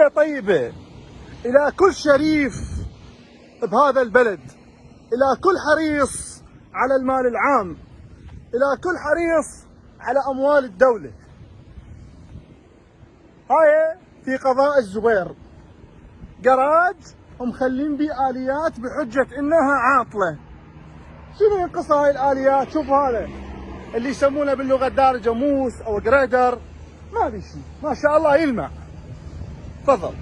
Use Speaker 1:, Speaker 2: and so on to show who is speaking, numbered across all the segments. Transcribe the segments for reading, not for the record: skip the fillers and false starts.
Speaker 1: تحية طيبة إلى كل شريف بهذا البلد، إلى كل حريص على المال العام، إلى كل حريص على أموال الدولة. هاي في قضاء الزبير جراج ومخلين بيه آليات بحجة إنها عاطلة. شنو ينقص هاي الآليات؟ شوف هذا اللي يسمونه باللغة الدارجة موس أو جريدر، ما بي شيء، ما شاء الله يلمع. تفضل.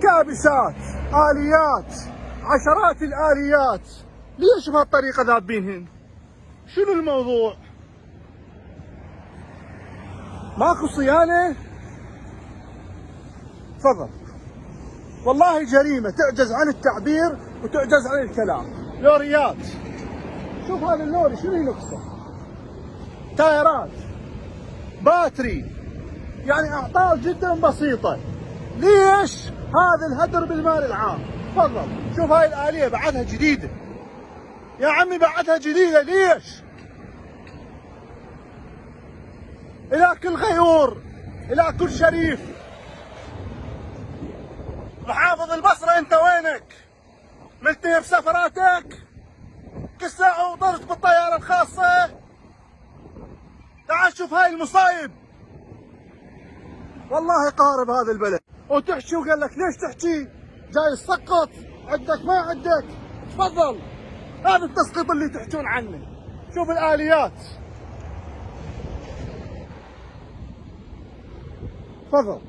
Speaker 1: كابسات، آليات، عشرات الآليات، ليش بهالطريقة ذابينهن؟ شنو الموضوع؟ ماكو صيانة؟ تفضل. والله جريمة تعجز عن التعبير وتعجز عن الكلام. لوريات، شوف هذا اللوري شنو ينقصه؟ تايرات، باتري، يعني أعطال جدا بسيطة. ليش هذا الهدر بالمال العام؟ تفضل. شوف هاي الآلية بعدها جديدة يا عمي، بعدها جديدة. ليش؟ إلى كل غيور، إلى كل شريف. محافظ البصرة أنت وينك؟ ملتهي بسفراتك؟ كل ساعة وطرت بالطيارة الخاصة؟ تعال شوف هاي المصايب. والله قارب هذا البلد. وتحكي وقال لك ليش تحكي؟ جاي تسقط؟ عندك ما عندك؟ تفضل. هذا التسقيط اللي تحكون عنه. شوف الآليات. تفضل.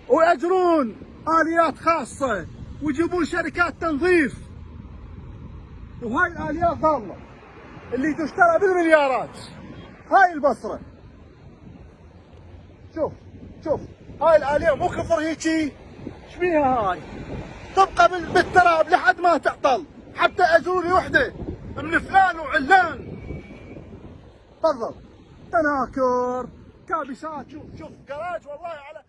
Speaker 1: ويأجرون آليات خاصة ويجيبون شركات تنظيف، وهاي الآليات ضالة اللي تشترى بالمليارات. هاي البصرة. شوف شوف هاي الآلية مو كفر هيجي. ايش بيها هاي؟ تبقى بالتراب لحد ما تعطل. حتى اجروا لي وحده من فلان وعلان. تفضل. تناكر، كابسات. شوف جراج والله على